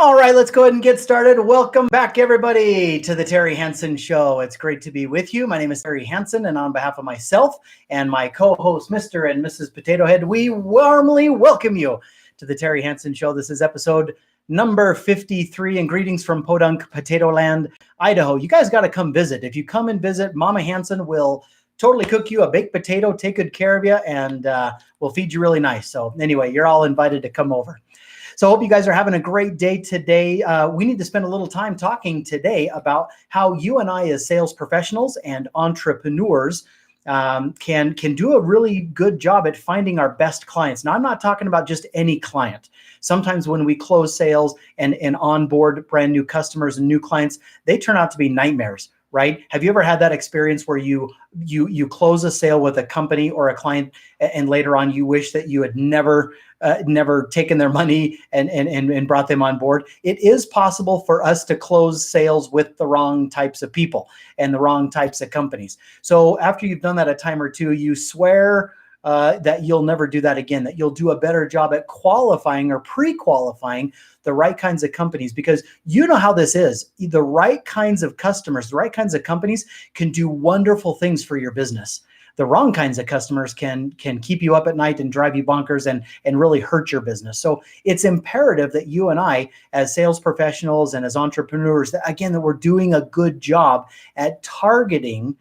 All right, let's go ahead and get started. Welcome back, everybody, to the Terry Hansen Show. It's great to be with you. My name is Terry Hansen, and on behalf of myself and my co-host, Mr. and Mrs. Potato Head, we warmly welcome you to the Terry Hansen Show. This is episode number 53, and greetings from Podunk, Potato Land, Idaho. You guys got to come visit. If you come and visit, Mama Hansen will totally cook you a baked potato, take good care of you, and we'll feed you really nice. So anyway, you're all invited to come over. So I hope you guys are having a great day today. We need to spend a little time talking today about how you and I as sales professionals and entrepreneurs can do a really good job at finding our best clients. Now, I'm not talking about just any client. Sometimes when we close sales and onboard brand new customers and new clients, they turn out to be nightmares, right? Have you ever had that experience where you close a sale with a company or a client and later on you wish that you had never taken their money and brought them on board? It is possible for us to close sales with the wrong types of people and the wrong types of companies. So after you've done that a time or two, you swear that you'll never do that again, that you'll do a better job at qualifying or pre-qualifying the right kinds of companies, because you know how this is. The right kinds of customers, the right kinds of companies can do wonderful things for your business. The wrong kinds of customers can keep you up at night and drive you bonkers and really hurt your business. So it's imperative that you and I, as sales professionals and as entrepreneurs, that we're doing a good job at targeting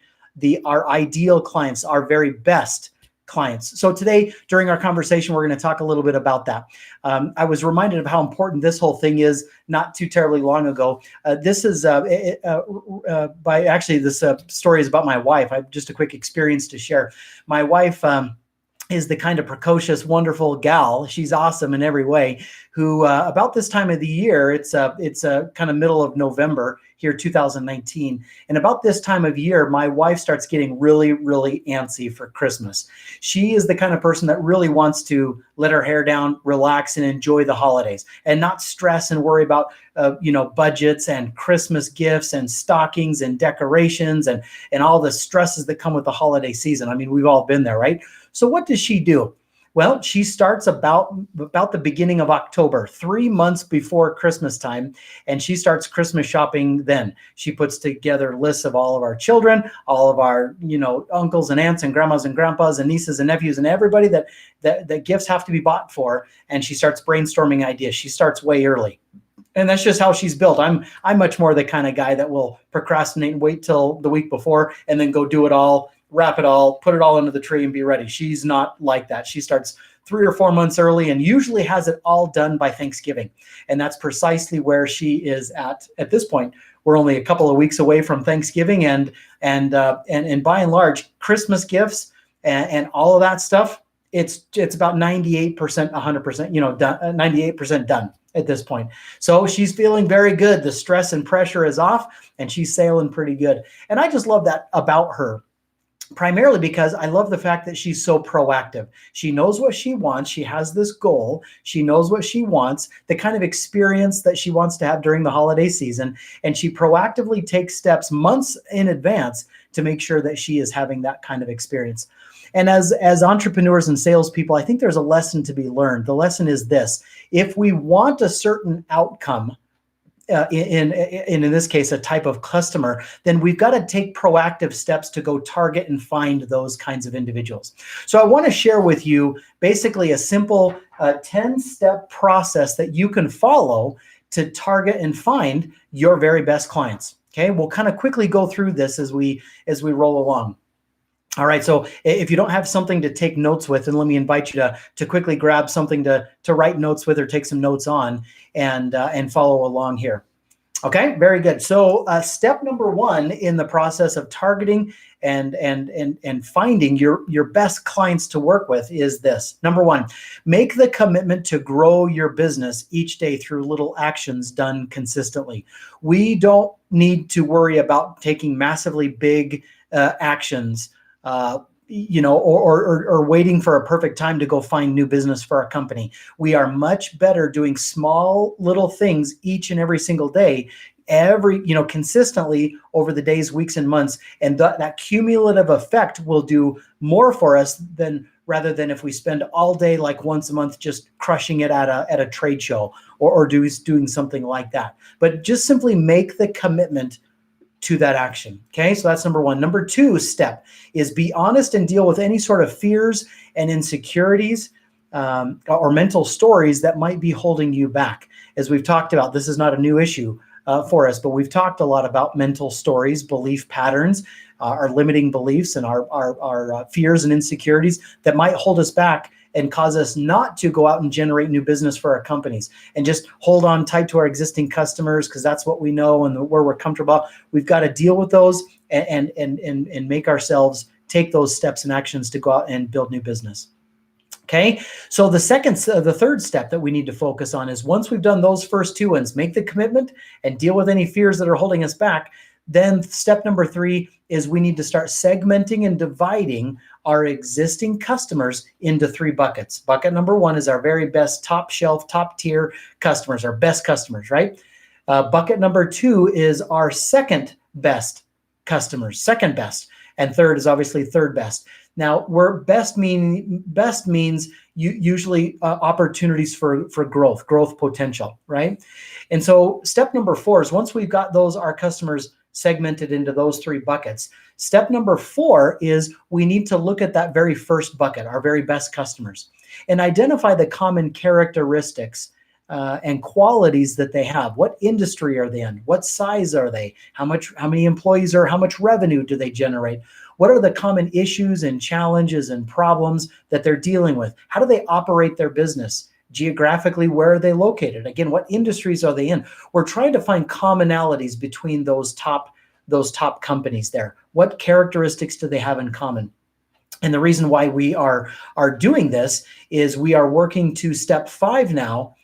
our ideal clients, our very best clients. So today, during our conversation, we're going to talk a little bit about that. I was reminded of how important this whole thing is not too terribly long ago. This is this story is about my wife. I have just a quick experience to share. My wife is the kind of precocious, wonderful gal. She's awesome in every way. Who about this time of the year, it's kind of middle of November here, 2019, and about this time of year, my wife starts getting really, really antsy for Christmas. She is the kind of person that really wants to let her hair down, relax, and enjoy the holidays, and not stress and worry about budgets and Christmas gifts and stockings and decorations and all the stresses that come with the holiday season. I mean, we've all been there, right? So what does she do? Well, she starts about the beginning of October, 3 months before Christmas time, and she starts Christmas shopping then. She puts together lists of all of our children, all of our, uncles and aunts and grandmas and grandpas and nieces and nephews and everybody that gifts have to be bought for, and she starts brainstorming ideas. She starts way early. And that's just how she's built. I'm much more the kind of guy that will procrastinate and wait till the week before and then go do it all, wrap it all, put it all under the tree and be ready. She's not like that. She starts 3 or 4 months early and usually has it all done by Thanksgiving. And that's precisely where she is at this point. We're only a couple of weeks away from Thanksgiving, and by and large, Christmas gifts and all of that stuff, it's about 98%, 100%, 98% done at this point. So she's feeling very good. The stress and pressure is off and she's sailing pretty good. And I just love that about her. Primarily because I love the fact that she's so proactive. She knows what she wants. She has this goal. She knows what she wants, the kind of experience that she wants to have during the holiday season. And she proactively takes steps months in advance to make sure that she is having that kind of experience. And as entrepreneurs and salespeople, I think there's a lesson to be learned. The lesson is this: if we want a certain outcome, in this case, a type of customer, then we've got to take proactive steps to go target and find those kinds of individuals. So I want to share with you basically a simple 10-step process that you can follow to target and find your very best clients. Okay, we'll kind of quickly go through this as we roll along. All right, so if you don't have something to take notes with, then let me invite you to quickly grab something to write notes with or take some notes on and follow along here. Okay, very good. So step number 1 in the process of targeting and finding your best clients to work with is this. Number 1, make the commitment to grow your business each day through little actions done consistently. We don't need to worry about taking massively big actions or waiting for a perfect time to go find new business for our company. We are much better doing small little things each and every single day, consistently over the days, weeks, and months. And that cumulative effect will do more for us than rather than if we spend all day, like once a month, just crushing it at a trade show or doing something like that. But just simply make the commitment to that action. Okay, so that's number one. Number two step is be honest and deal with any sort of fears and insecurities or mental stories that might be holding you back. As we've talked about, this is not a new issue for us, but we've talked a lot about mental stories, belief patterns, our limiting beliefs, and our fears and insecurities that might hold us back and cause us not to go out and generate new business for our companies and just hold on tight to our existing customers because that's what we know and where we're comfortable. We've got to deal with those and make ourselves take those steps and actions to go out and build new business. Okay, so the third step that we need to focus on is once we've done those first two ones, make the commitment and deal with any fears that are holding us back. Then step number three is we need to start segmenting and dividing our existing customers into three buckets. Bucket number one is our very best top shelf, top tier customers, our best customers, right? Bucket number two is our second best customers, second best. And third is obviously third best. Now, where best means usually opportunities for growth potential, right? And so step number four is once we've got our customers segmented into those three buckets, step number four is we need to look at that very first bucket, our very best customers, and identify the common characteristics and qualities that they have. What industry are they in? What size are they? How many employees how much revenue do they generate? What are the common issues and challenges and problems that they're dealing with? How do they operate their business? Geographically, where are they located? Again, what industries are they in? We're trying to find commonalities between those top companies there. What characteristics do they have in common? And the reason why we are doing this is we are working to step 5 now,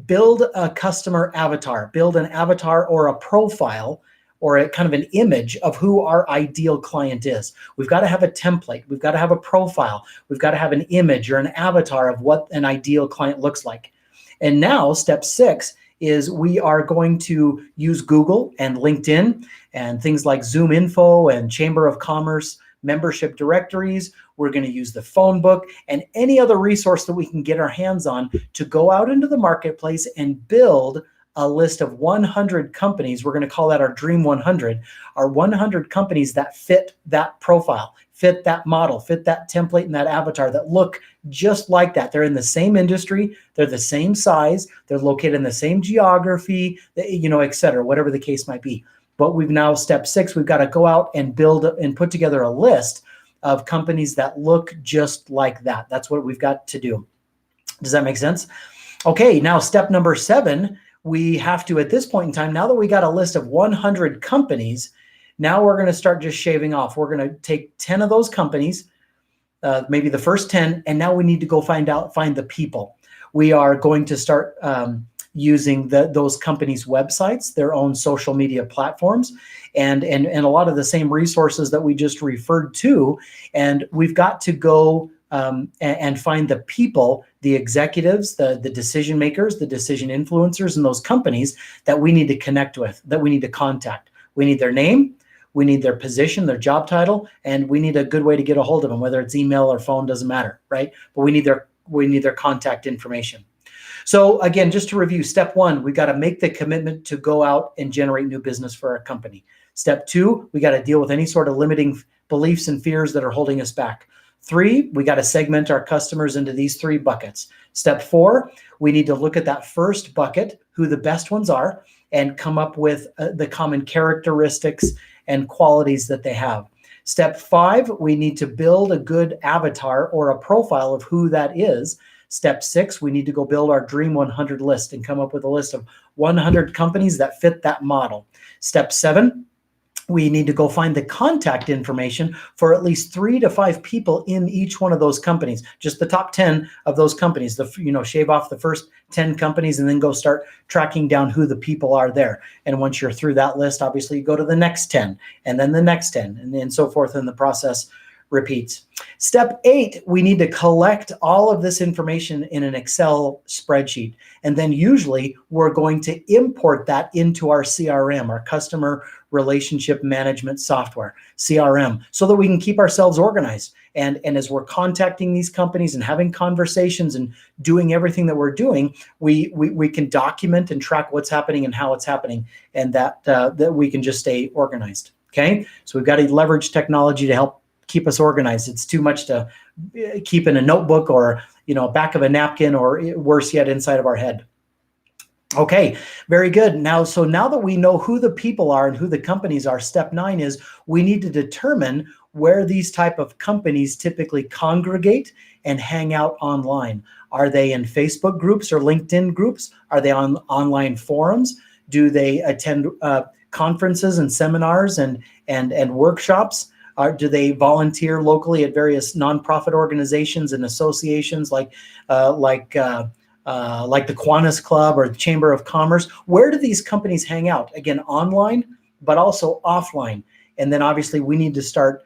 build a customer avatar, build an avatar or a profile or a kind of an image of who our ideal client is. We've got to have a template. We've got to have a profile. We've got to have an image or an avatar of what an ideal client looks like. And now step 6 is we are going to use Google and LinkedIn and things like Zoom Info and Chamber of Commerce membership directories. We're going to use the phone book and any other resource that we can get our hands on to go out into the marketplace and build a list of 100 companies. We're going to call that our Dream 100, our 100 companies that fit that profile, fit that model, fit that template and that avatar that look just like that. They're in the same industry, they're the same size, they're located in the same geography, et cetera, whatever the case might be. But we've now, step 6, we've got to go out and build and put together a list of companies that look just like that. That's what we've got to do. Does that make sense? Okay, now step number 7, we have to, at this point in time, now that we got a list of 100 companies, now we're going to start just shaving off. We're going to take 10 of those companies, maybe the first 10, and now we need to go find the people. We are going to start using those companies' websites, their own social media platforms, and a lot of the same resources that we just referred to. And we've got to go and find the people, the executives, the decision makers, the decision influencers in those companies that we need to connect with, that we need to contact. We need their name, we need their position, their job title, and we need a good way to get a hold of them, whether it's email or phone, doesn't matter, right? But we need their contact information. So again, just to review, step 1, we got to make the commitment to go out and generate new business for our company. Step 2, we got to deal with any sort of limiting beliefs and fears that are holding us back. 3, we got to segment our customers into these 3 buckets. Step 4, we need to look at that first bucket, who the best ones are, and come up with the common characteristics and qualities that they have. Step 5, we need to build a good avatar or a profile of who that is. Step 6, we need to go build our Dream 100 list and come up with a list of 100 companies that fit that model. Step 7, we need to go find the contact information for at least 3 to 5 people in each one of those companies, just the top 10 of those companies, shave off the first 10 companies and then go start tracking down who the people are there. And once you're through that list, obviously you go to the next 10 and then the next 10 and so forth in the process repeats. Step 8, we need to collect all of this information in an Excel spreadsheet. And then usually we're going to import that into our CRM, our customer relationship management software, CRM, so that we can keep ourselves organized. And as we're contacting these companies and having conversations and doing everything that we're doing, we can document and track what's happening and how it's happening, and that we can just stay organized. Okay, so we've got to leverage technology to help keep us organized. It's too much to keep in a notebook or back of a napkin, or worse yet, inside of our head. Okay, very good. Now that we know who the people are and who the companies are, step 9 is we need to determine where these type of companies typically congregate and hang out online. Are they in Facebook groups or LinkedIn groups? Are they on online forums? Do they attend conferences and seminars and workshops? Do they volunteer locally at various nonprofit organizations and associations like the Kiwanis Club or the Chamber of Commerce? Where do these companies hang out? Again, online, but also offline. And then obviously we need to start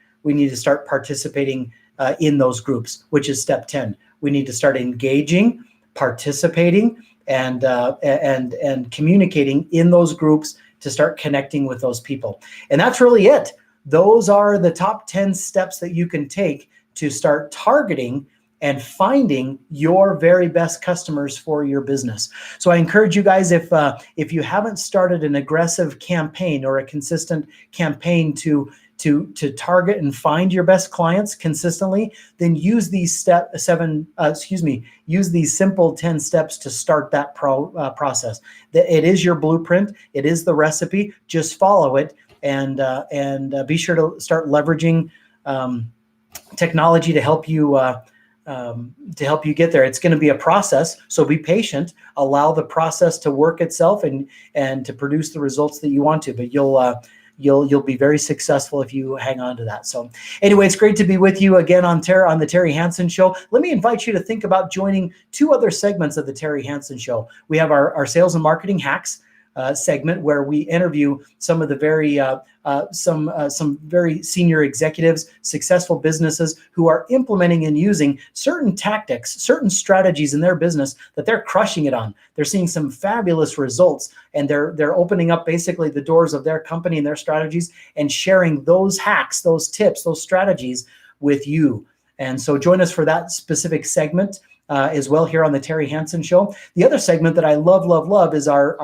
participating in those groups, which is step 10. We need to start engaging, participating, and communicating in those groups to start connecting with those people. And that's really it. Those are the top 10 steps that you can take to start targeting and finding your very best customers for your business. So I encourage you guys, if you haven't started an aggressive campaign or a consistent campaign to target and find your best clients consistently, then use these use these simple 10 steps to start that process. It is your blueprint. It is the recipe. Just follow it, and be sure to start leveraging technology to help you get there. It's going to be a process, so be patient. Allow the process to work itself and to produce the results that you want to. But you'll be very successful if you hang on to that. So anyway, it's great to be with you again on the Terry Hansen Show. Let me invite you to think about joining 2 other segments of the Terry Hansen Show. We have our sales and marketing hacks segment, where we interview some of the some very senior executives, successful businesses who are implementing and using certain tactics, certain strategies in their business that they're crushing it on. They're seeing some fabulous results, and they're opening up basically the doors of their company and their strategies and sharing those hacks, those tips, those strategies with you. And so join us for that specific segment as well here on the Terry Hansen Show. The other segment that I love is our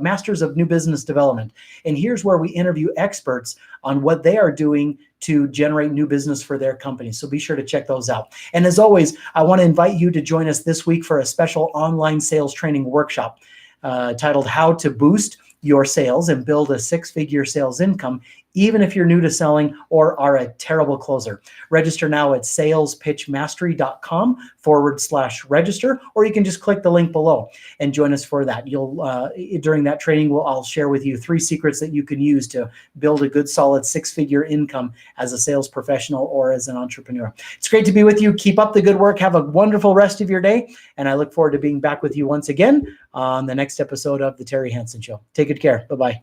Masters of New Business Development. And here's where we interview experts on what they are doing to generate new business for their company. So be sure to check those out. And as always, I want to invite you to join us this week for a special online sales training workshop titled How to Boost Your Sales and Build a 6-Figure Sales Income, even if you're new to selling or are a terrible closer. Register now at salespitchmastery.com/register, or you can just click the link below and join us for that. During that training, I'll share with you 3 secrets that you can use to build a good, solid 6-figure income as a sales professional or as an entrepreneur. It's great to be with you. Keep up the good work. Have a wonderful rest of your day. And I look forward to being back with you once again on the next episode of the Terry Hansen Show. Take good care. Bye-bye.